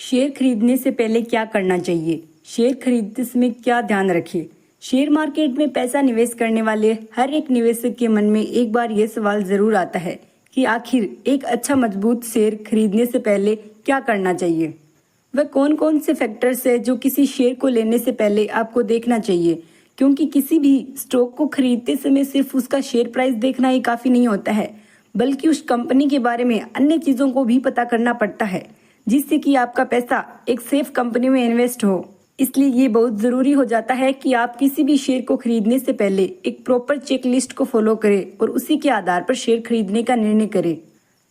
Share खरीदने से पहले क्या करना चाहिए? शेयर खरीदते समय क्या ध्यान रखें? शेयर मार्केट में पैसा निवेश करने वाले हर एक निवेशक के मन में एक बार ये सवाल जरूर आता है कि आखिर एक अच्छा मजबूत शेयर खरीदने से पहले क्या करना चाहिए। वह कौन कौन से फैक्टर्स है जो किसी शेयर को लेने से पहले आपको देखना चाहिए, क्योंकि किसी भी स्टॉक को खरीदते समय सिर्फ उसका शेयर प्राइस देखना ही काफी नहीं होता है, बल्कि उस कंपनी के बारे में अन्य चीजों को भी पता करना पड़ता है, जिससे कि आपका पैसा एक सेफ कंपनी में इन्वेस्ट हो। इसलिए ये बहुत जरूरी हो जाता है कि आप किसी भी शेयर को खरीदने से पहले एक प्रॉपर चेक लिस्ट को फॉलो करें और उसी के आधार पर शेयर खरीदने का निर्णय करें।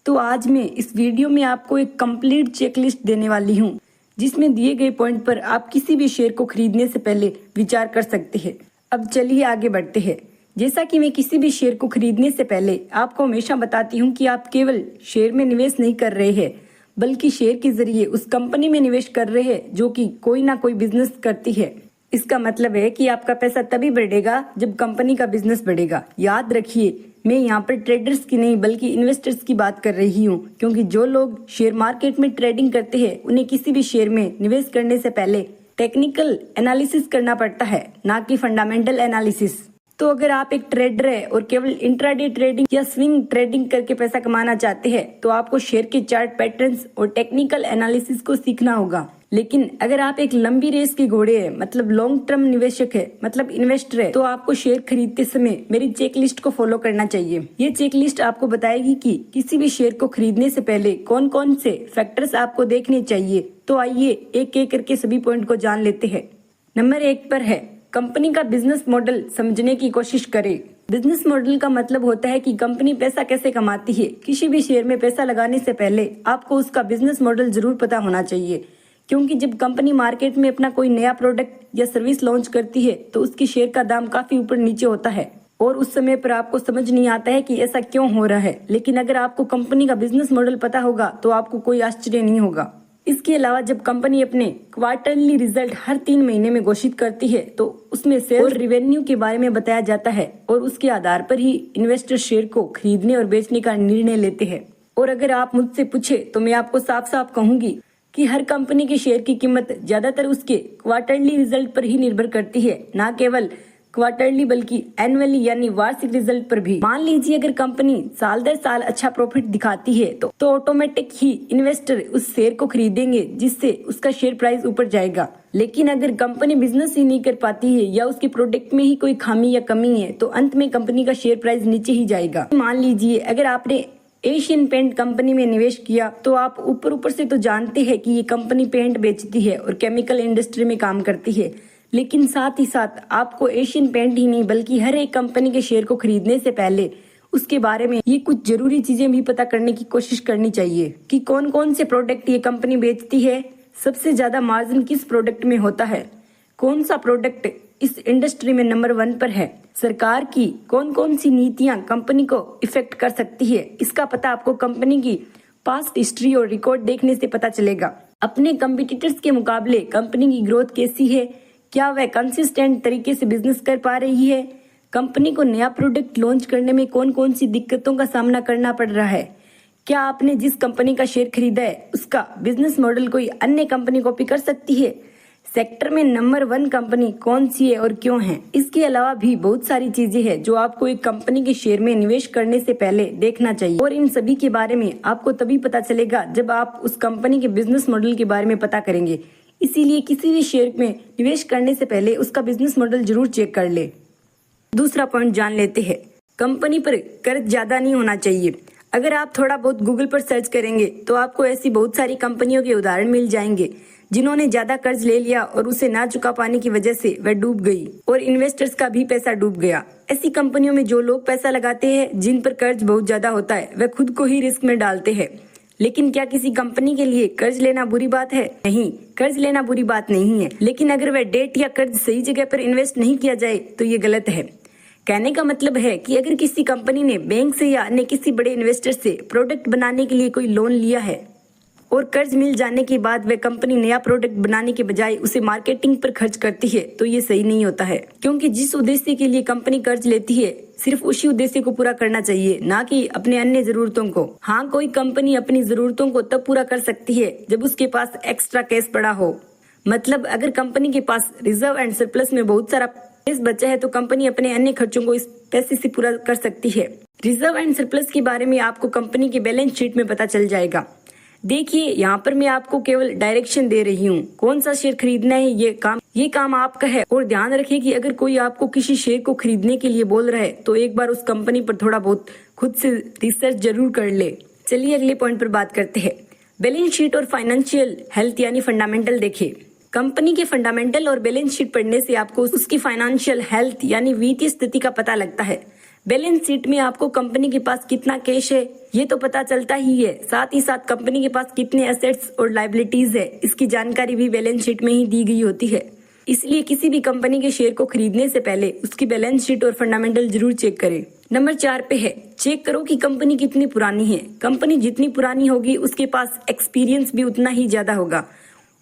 तो आज मैं इस वीडियो में आपको एक कंप्लीट चेक लिस्ट देने वाली हूँ, जिसमें दिए गए पॉइंट पर आप किसी भी शेयर को खरीदने से पहले विचार कर सकते हैं। अब चलिए आगे बढ़ते हैं। जैसा कि मैं किसी भी शेयर को खरीदने से पहले आपको हमेशा बताती हूँ कि आप केवल शेयर में निवेश नहीं कर रहे हैं, बल्कि शेयर के जरिए उस कंपनी में निवेश कर रहे हैं जो कि कोई ना कोई बिजनेस करती है। इसका मतलब है कि आपका पैसा तभी बढ़ेगा जब कंपनी का बिजनेस बढ़ेगा। याद रखिए, मैं यहाँ पर ट्रेडर्स की नहीं बल्कि इन्वेस्टर्स की बात कर रही हूँ, क्योंकि जो लोग शेयर मार्केट में ट्रेडिंग करते हैं उन्हें किसी भी शेयर में निवेश करने से पहले टेक्निकल एनालिसिस करना पड़ता है, ना कि फंडामेंटल एनालिसिस। तो अगर आप एक ट्रेडर है और केवल इंट्राडे ट्रेडिंग या स्विंग ट्रेडिंग करके पैसा कमाना चाहते हैं, तो आपको शेयर के चार्ट पैटर्न्स और टेक्निकल एनालिसिस को सीखना होगा। लेकिन अगर आप एक लंबी रेस के घोड़े हैं, मतलब लॉन्ग टर्म निवेशक है, मतलब इन्वेस्टर है, तो आपको शेयर खरीदते समय मेरी चेक लिस्ट को फॉलो करना चाहिए। ये चेक लिस्ट आपको बताएगी कि किसी भी शेयर को खरीदने से पहले कौन कौन से फैक्टर्स आपको देखने चाहिए। तो आइए एक एक करके सभी पॉइंट को जान लेते हैं। नंबर 1 पर है कंपनी का बिजनेस मॉडल समझने की कोशिश करें। बिजनेस मॉडल का मतलब होता है कि कंपनी पैसा कैसे कमाती है। किसी भी शेयर में पैसा लगाने से पहले आपको उसका बिजनेस मॉडल जरूर पता होना चाहिए, क्योंकि जब कंपनी मार्केट में अपना कोई नया प्रोडक्ट या सर्विस लॉन्च करती है तो उसकी शेयर का दाम काफी ऊपर नीचे होता है और उस समय पर आपको समझ नहीं आता है कि ऐसा क्यों हो रहा है। लेकिन अगर आपको कंपनी का बिजनेस मॉडल पता होगा तो आपको कोई आश्चर्य नहीं होगा। इसके अलावा जब कंपनी अपने क्वार्टरली रिजल्ट हर 3 महीने में घोषित करती है तो उसमें सेल्स और रेवेन्यू के बारे में बताया जाता है और उसके आधार पर ही इन्वेस्टर शेयर को खरीदने और बेचने का निर्णय लेते हैं। और अगर आप मुझसे पूछे तो मैं आपको साफ साफ कहूंगी कि हर कंपनी के शेयर की कीमत ज्यादातर उसके क्वार्टरली रिजल्ट पर ही निर्भर करती है, ना केवल क्वार्टरली बल्कि एनुअली यानी वार्षिक रिजल्ट पर भी। मान लीजिए अगर कंपनी साल दर साल अच्छा प्रॉफिट दिखाती है तो ऑटोमेटिक ही इन्वेस्टर उस शेयर को खरीदेंगे, जिससे उसका शेयर प्राइस ऊपर जाएगा। लेकिन अगर कंपनी बिजनेस ही नहीं कर पाती है या उसके प्रोडक्ट में ही कोई खामी या कमी है तो अंत में कंपनी का शेयर प्राइस नीचे ही जाएगा। मान लीजिए अगर आपने एशियन पेंट कंपनी में निवेश किया तो आप ऊपर से तो जानते हैं कि ये कंपनी पेंट बेचती है और केमिकल इंडस्ट्री में काम करती है, लेकिन साथ ही साथ आपको एशियन पेंट ही नहीं बल्कि हर एक कंपनी के शेयर को खरीदने से पहले उसके बारे में ये कुछ जरूरी चीजें भी पता करने की कोशिश करनी चाहिए कि कौन कौन से प्रोडक्ट ये कंपनी बेचती है, सबसे ज्यादा मार्जिन किस प्रोडक्ट में होता है, कौन सा प्रोडक्ट इस इंडस्ट्री में नंबर 1 पर है, सरकार की कौन कौन सी नीतियां कंपनी को इफेक्ट कर सकती है। इसका पता आपको कंपनी की पास्ट हिस्ट्री और रिकॉर्ड देखने से पता चलेगा। अपने कंपटीटर्स के मुकाबले कंपनी की ग्रोथ कैसी है, क्या वह कंसिस्टेंट तरीके से बिजनेस कर पा रही है, कंपनी को नया प्रोडक्ट लॉन्च करने में कौन कौन सी दिक्कतों का सामना करना पड़ रहा है, क्या आपने जिस कंपनी का शेयर खरीदा है उसका बिजनेस मॉडल कोई अन्य कंपनी कॉपी कर सकती है, सेक्टर में नंबर 1 कंपनी कौन सी है और क्यों है। इसके अलावा भी बहुत सारी चीजें हैं जो आपको एक कंपनी के शेयर में निवेश करने से पहले देखना चाहिए और इन सभी के बारे में आपको तभी पता चलेगा जब आप उस कंपनी के बिजनेस मॉडल के बारे में पता करेंगे। इसीलिए किसी भी शेयर में निवेश करने से पहले उसका बिजनेस मॉडल जरूर चेक कर ले। दूसरा पॉइंट जान लेते हैं, कंपनी पर कर्ज ज्यादा नहीं होना चाहिए। अगर आप थोड़ा बहुत गूगल पर सर्च करेंगे तो आपको ऐसी बहुत सारी कंपनियों के उदाहरण मिल जाएंगे जिन्होंने ज्यादा कर्ज ले लिया और उसे ना चुका पाने की वजह से वह डूब गई और इन्वेस्टर्स का भी पैसा डूब गया। ऐसी कंपनियों में जो लोग पैसा लगाते हैं जिन पर कर्ज बहुत ज्यादा होता है वह खुद को ही रिस्क में डालते हैं। लेकिन क्या किसी कंपनी के लिए कर्ज लेना बुरी बात है? नहीं, कर्ज लेना बुरी बात नहीं है, लेकिन अगर वह डेट या कर्ज सही जगह पर इन्वेस्ट नहीं किया जाए तो ये गलत है। कहने का मतलब है कि अगर किसी कंपनी ने बैंक से या अन्य किसी बड़े इन्वेस्टर से प्रोडक्ट बनाने के लिए कोई लोन लिया है और कर्ज मिल जाने के बाद वह कंपनी नया प्रोडक्ट बनाने के बजाय उसे मार्केटिंग पर खर्च करती है तो ये सही नहीं होता है, क्योंकि जिस उद्देश्य के लिए कंपनी कर्ज लेती है सिर्फ उसी उद्देश्य को पूरा करना चाहिए, ना कि अपने अन्य जरूरतों को। हाँ, कोई कंपनी अपनी जरूरतों को तब पूरा कर सकती है जब उसके पास एक्स्ट्रा कैश पड़ा हो। मतलब अगर कंपनी के पास रिजर्व एंड सरप्लस में बहुत सारा कैश बचा है तो कंपनी अपने अन्य खर्चों को इस पैसे से पूरा कर सकती है। रिजर्व एंड सरप्लस के बारे में आपको कंपनी के बैलेंस शीट में पता चल जाएगा। देखिए, यहाँ पर मैं आपको केवल डायरेक्शन दे रही हूँ, कौन सा शेयर खरीदना है ये काम आपका है। और ध्यान रखिए कि अगर कोई आपको किसी शेयर को खरीदने के लिए बोल रहा है तो एक बार उस कंपनी पर थोड़ा बहुत खुद से रिसर्च जरूर कर ले। चलिए अगले पॉइंट पर बात करते हैं। बैलेंस शीट और फाइनेंशियल हेल्थ यानी फंडामेंटल देखिए। कंपनी के फंडामेंटल और बैलेंस शीट पढ़ने से आपको उसकी फाइनेंशियल हेल्थ यानी वित्तीय स्थिति का पता लगता है। बैलेंस शीट में आपको कंपनी के पास कितना कैश है ये तो पता चलता ही है, साथ ही साथ कंपनी के पास कितने एसेट्स और लायबिलिटीज है इसकी जानकारी भी बैलेंस शीट में ही दी गई होती है। इसलिए किसी भी कंपनी के शेयर को खरीदने से पहले उसकी बैलेंस शीट और फंडामेंटल जरूर चेक करें। नंबर 4 पे है, चेक करो कि कंपनी कितनी पुरानी है। कंपनी जितनी पुरानी होगी उसके पास एक्सपीरियंस भी उतना ही ज्यादा होगा।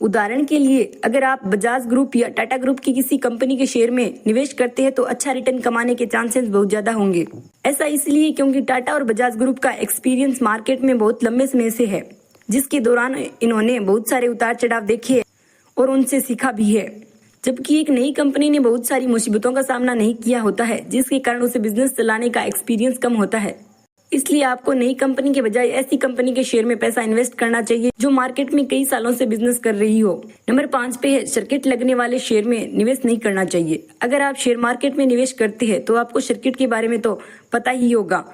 उदाहरण के लिए अगर आप बजाज ग्रुप या टाटा ग्रुप की किसी कंपनी के शेयर में निवेश करते हैं तो अच्छा रिटर्न कमाने के चांसेस बहुत ज्यादा होंगे। ऐसा इसलिए क्योंकि टाटा और बजाज ग्रुप का एक्सपीरियंस मार्केट में बहुत लंबे समय से है, जिसके दौरान इन्होंने बहुत सारे उतार चढ़ाव देखे हैं और उनसे सीखा भी है। जबकि एक नई कंपनी ने बहुत सारी मुसीबतों का सामना नहीं किया होता है, जिसके कारण उसे बिजनेस चलाने का एक्सपीरियंस कम होता है। इसलिए आपको नई कंपनी के बजाय ऐसी कंपनी के शेयर में पैसा इन्वेस्ट करना चाहिए जो मार्केट में कई सालों से बिजनेस कर रही हो। नंबर 5 पे है, सर्किट लगने वाले शेयर में निवेश नहीं करना चाहिए। अगर आप शेयर मार्केट में निवेश करते हैं तो आपको सर्किट के बारे में तो पता ही होगा।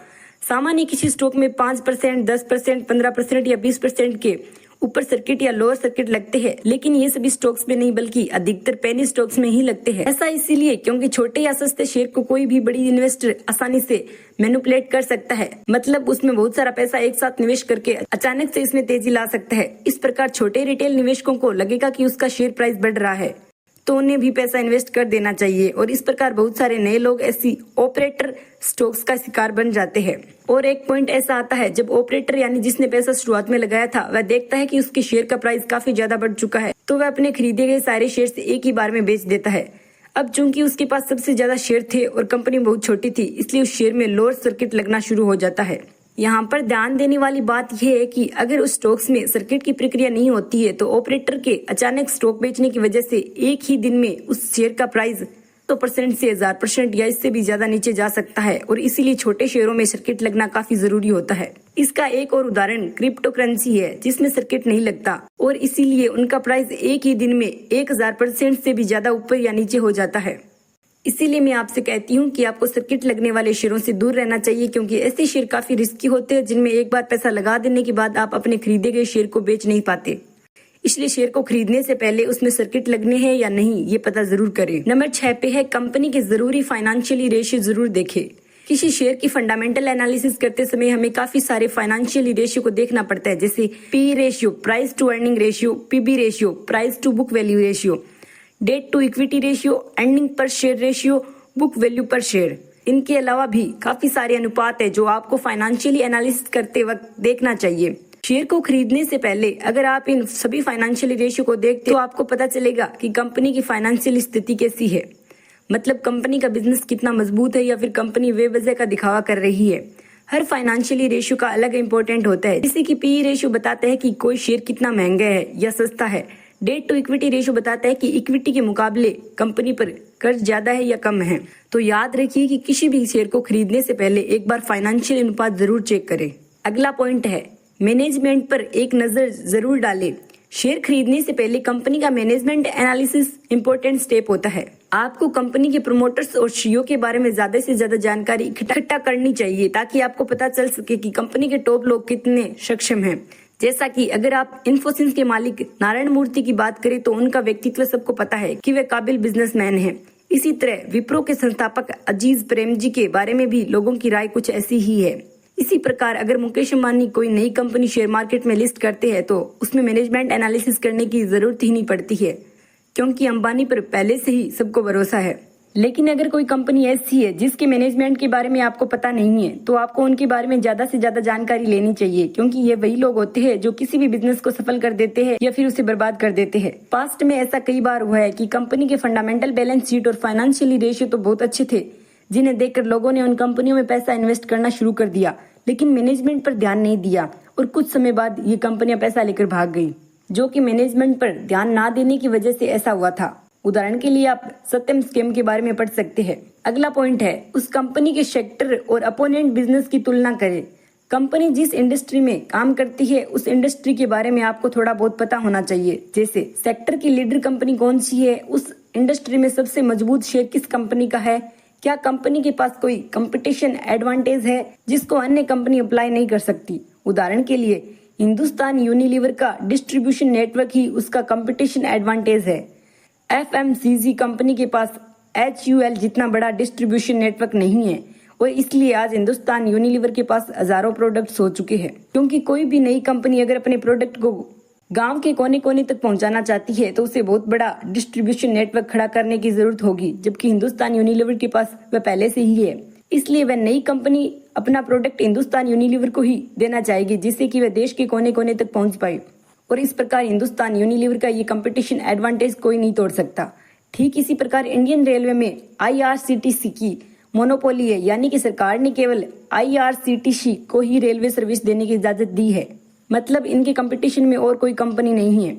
सामान्य किसी स्टॉक में 5%, 10%, 15% या 20% के ऊपर सर्किट या लोअर सर्किट लगते हैं, लेकिन ये सभी स्टॉक्स में नहीं बल्कि अधिकतर पेनी स्टॉक्स में ही लगते हैं। ऐसा इसीलिए क्योंकि छोटे या सस्ते शेयर को कोई भी बड़ी इन्वेस्टर आसानी से मैनिपुलेट कर सकता है। मतलब उसमें बहुत सारा पैसा एक साथ निवेश करके अचानक से इसमें तेजी ला सकता है। इस प्रकार छोटे रिटेल निवेशकों को लगेगा कि उसका शेयर प्राइस बढ़ रहा है तो उन्हें भी पैसा इन्वेस्ट कर देना चाहिए, और इस प्रकार बहुत सारे नए लोग ऐसी ऑपरेटर स्टॉक्स का शिकार बन जाते हैं। और एक पॉइंट ऐसा आता है जब ऑपरेटर यानी जिसने पैसा शुरुआत में लगाया था वह देखता है कि उसके शेयर का प्राइस काफी ज्यादा बढ़ चुका है तो वह अपने खरीदे गए सारे शेयर एक ही बार में बेच देता है। अब चूंकि उसके पास सबसे ज्यादा शेयर थे और कंपनी बहुत छोटी थी, इसलिए उस शेयर में लोअर सर्किट लगना शुरू हो जाता है। यहाँ पर ध्यान देने वाली बात यह है कि अगर उस स्टॉक्स में सर्किट की प्रक्रिया नहीं होती है तो ऑपरेटर के अचानक स्टॉक बेचने की वजह से एक ही दिन में उस शेयर का प्राइस 100% से 1000% या इससे भी ज्यादा नीचे जा सकता है, और इसीलिए छोटे शेयरों में सर्किट लगना काफी जरूरी होता है। इसका एक और उदाहरण क्रिप्टो करेंसी है जिसमें सर्किट नहीं लगता और इसीलिए उनका प्राइस एक ही दिन में 1000% से भी ज्यादा ऊपर या नीचे हो जाता है। इसीलिए मैं आपसे कहती हूँ कि आपको सर्किट लगने वाले शेयरों से दूर रहना चाहिए, क्योंकि ऐसे शेयर काफी रिस्की होते हैं जिनमें एक बार पैसा लगा देने के बाद आप अपने खरीदे गए शेयर को बेच नहीं पाते। इसलिए शेयर को खरीदने से पहले उसमें सर्किट लगने हैं या नहीं ये पता जरूर करें। नंबर 6 पे है, कंपनी के जरूरी फाइनेंशियली रेशियो जरूर देखें। किसी शेयर की फंडामेंटल एनालिसिस करते समय हमें काफी सारे फाइनेंशियल रेशियो को देखना पड़ता है, जैसे P ratio, price to earning ratio, PB ratio, price to book value ratio, debt to equity ratio, ending per share ratio, book value per share. इनके अलावा भी काफी सारे अनुपात है जो आपको फाइनेंशियली एनालिसिस करते वक्त देखना चाहिए। शेयर को खरीदने से पहले अगर आप इन सभी फाइनेंशियल रेशियो को देखते तो आपको पता चलेगा कि कंपनी की फाइनेंशियल स्थिति कैसी है। मतलब कंपनी का बिजनेस कितना मजबूत है या फिर कंपनी बेवजह का दिखावा कर रही है। हर फाइनेंशियल रेशियो का अलग इंपॉर्टेंट होता है, जैसे कि पी रेशियो बताता है कि कोई शेयर कितना महंगा है या सस्ता है। डेट टू इक्विटी रेशियो बताता है कि इक्विटी के मुकाबले कंपनी पर कर्ज ज्यादा है या कम है। तो याद रखिए कि किसी भी शेयर को खरीदने से पहले एक बार फाइनेंशियल अनुपात जरूर चेक करें। अगला पॉइंट है, मैनेजमेंट पर एक नजर जरूर डालें। शेयर खरीदने से पहले कंपनी का मैनेजमेंट एनालिसिस इंपॉर्टेंट स्टेप होता है। आपको कंपनी के प्रमोटर्स और सीईओ के बारे में ज्यादा से ज्यादा जानकारी इकट्ठा करनी चाहिए ताकि आपको पता चल सके कि कंपनी के टॉप लोग कितने सक्षम हैं। जैसा कि अगर आप इन्फोसिस के मालिक नारायण मूर्ति की बात करें तो उनका व्यक्तित्व सबको पता है कि वे काबिल बिजनेसमैन हैं। इसी तरह विप्रो के संस्थापक अजीज प्रेमजी के बारे में भी लोगों की राय कुछ ऐसी ही है। इसी प्रकार अगर मुकेश अंबानी कोई नई कंपनी शेयर मार्केट में लिस्ट करते हैं तो उसमें मैनेजमेंट एनालिसिस करने की जरूरत ही नहीं पड़ती है, क्योंकि अंबानी पर पहले से ही सबको भरोसा है। लेकिन अगर कोई कंपनी ऐसी है जिसके मैनेजमेंट के बारे में आपको पता नहीं है तो आपको उनके बारे में ज्यादा से ज्यादा जानकारी लेनी चाहिए, क्योंकि ये वही लोग होते हैं जो किसी भी बिजनेस को सफल कर देते हैं या फिर उसे बर्बाद कर देते हैं। पास्ट में ऐसा कई बार हुआ है कि कंपनी के फंडामेंटल बैलेंस शीट और फाइनेंशियली रेशियो तो बहुत अच्छे थे, जिन्हें देखकर लोगों ने उन कंपनियों में पैसा इन्वेस्ट करना शुरू कर दिया, लेकिन मैनेजमेंट पर ध्यान नहीं दिया और कुछ समय बाद ये कंपनियां पैसा लेकर भाग गई, जो कि मैनेजमेंट पर ध्यान ना देने की वजह से ऐसा हुआ था। उदाहरण के लिए आप सत्यम स्कैम के बारे में पढ़ सकते हैं। अगला पॉइंट है, उस कंपनी के सेक्टर और अपोनेंट बिजनेस की तुलना करें। कंपनी जिस इंडस्ट्री में काम करती है उस इंडस्ट्री के बारे में आपको थोड़ा बहुत पता होना चाहिए, जैसे सेक्टर की लीडर कंपनी कौन सी है, उस इंडस्ट्री में सबसे मजबूत शेयर किस कंपनी का है, क्या कंपनी के पास कोई कंपटीशन एडवांटेज है जिसको अन्य कंपनी अप्लाई नहीं कर सकती। उदाहरण के लिए हिंदुस्तान यूनिलीवर का डिस्ट्रीब्यूशन नेटवर्क ही उसका कंपटीशन एडवांटेज है। FMCG कंपनी के पास HUL जितना बड़ा डिस्ट्रीब्यूशन नेटवर्क नहीं है और इसलिए आज हिंदुस्तान यूनिलीवर के पास हजारों प्रोडक्ट्स हो चुके हैं, क्योंकि कोई भी नई कंपनी अगर अपने प्रोडक्ट को गांव के कोने कोने तक पहुंचाना चाहती है तो उसे बहुत बड़ा डिस्ट्रीब्यूशन नेटवर्क खड़ा करने की जरूरत होगी, जबकि हिंदुस्तान यूनिलीवर के पास वह पहले से ही है। इसलिए वह नई कंपनी अपना प्रोडक्ट हिंदुस्तान यूनिलीवर को ही देना चाहेगी, जिससे कि वह देश के कोने कोने तक पहुंच पाए और इस प्रकार हिंदुस्तान यूनिलीवर का ये कंपटीशन एडवांटेज कोई नहीं तोड़ सकता। ठीक इसी प्रकार इंडियन रेलवे में IRCTC की मोनोपोली है, यानी कि सरकार ने केवल IRCTC को ही रेलवे सर्विस देने की इजाजत दी है, मतलब इनके कंपटीशन में और कोई कंपनी नहीं है।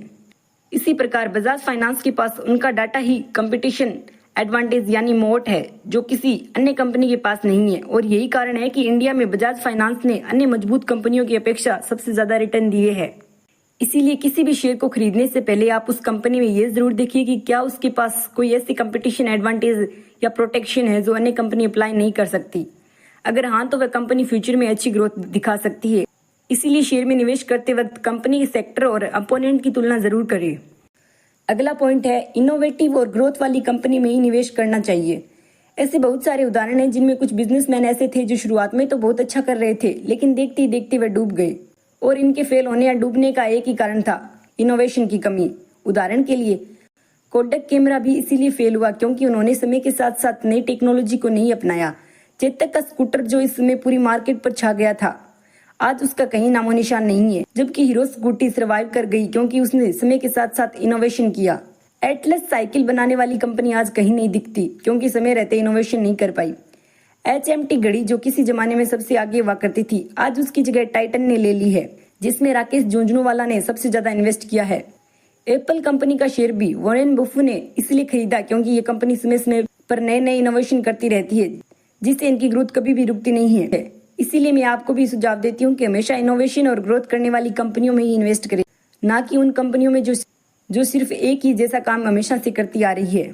इसी प्रकार बजाज फाइनेंस के पास उनका डाटा ही कंपटीशन एडवांटेज यानी मोट है, जो किसी अन्य कंपनी के पास नहीं है और यही कारण है कि इंडिया में बजाज फाइनेंस ने अन्य मजबूत कंपनियों की अपेक्षा सबसे ज्यादा रिटर्न दिए हैं। इसीलिए किसी भी शेयर को खरीदने से पहले आप उस कंपनी में ये जरूर देखिए कि क्या उसके पास कोई ऐसी कंपटीशन एडवांटेज या प्रोटेक्शन है जो अन्य कंपनी अप्लाई नहीं कर सकती। अगर हाँ तो वह कंपनी फ्यूचर में अच्छी ग्रोथ दिखा सकती है। इसीलिए शेयर में निवेश करते वक्त कंपनी के सेक्टर और अपोनेंट की तुलना जरूर करें। अगला पॉइंट है, इनोवेटिव और ग्रोथ वाली कंपनी में ही निवेश करना चाहिए। ऐसे बहुत सारे उदाहरण हैं जिनमें कुछ बिजनेसमैन ऐसे थे जो शुरुआत में तो बहुत अच्छा कर रहे थे, लेकिन देखते ही देखते वह डूब गए और इनके फेल होने या डूबने का एक ही कारण था, इनोवेशन की कमी। उदाहरण के लिए कोडक कैमरा भी इसीलिए फेल हुआ क्योंकि उन्होंने समय के साथ साथ नई टेक्नोलॉजी को नहीं अपनाया। चेतक का स्कूटर जो इस समय पूरी मार्केट पर छा गया था, आज उसका कहीं नामो निशान नहीं है, जबकि हीरो स्कूटी सर्वाइव कर गई क्योंकि उसने समय के साथ साथ इनोवेशन किया। एटलस साइकिल बनाने वाली कंपनी आज कहीं नहीं दिखती क्योंकि समय रहते इनोवेशन नहीं कर पाई। HMT घड़ी जो किसी जमाने में सबसे आगे हुआ करती थी, आज उसकी जगह टाइटन ने ले ली है, जिसमें राकेश झुंझुनवाला ने सबसे ज्यादा इन्वेस्ट किया है। एप्पल कंपनी का शेयर भी वॉरेन बफे ने इसलिए खरीदा क्योंकि ये कंपनी समय समय पर नए नए इनोवेशन करती रहती है, जिससे इनकी ग्रोथ कभी भी रुकती नहीं है। इसीलिए मैं आपको भी सुझाव देती हूँ कि हमेशा इनोवेशन और ग्रोथ करने वाली कंपनियों में ही इन्वेस्ट करें, ना कि उन कंपनियों में जो सिर्फ एक ही जैसा काम हमेशा से करती आ रही है।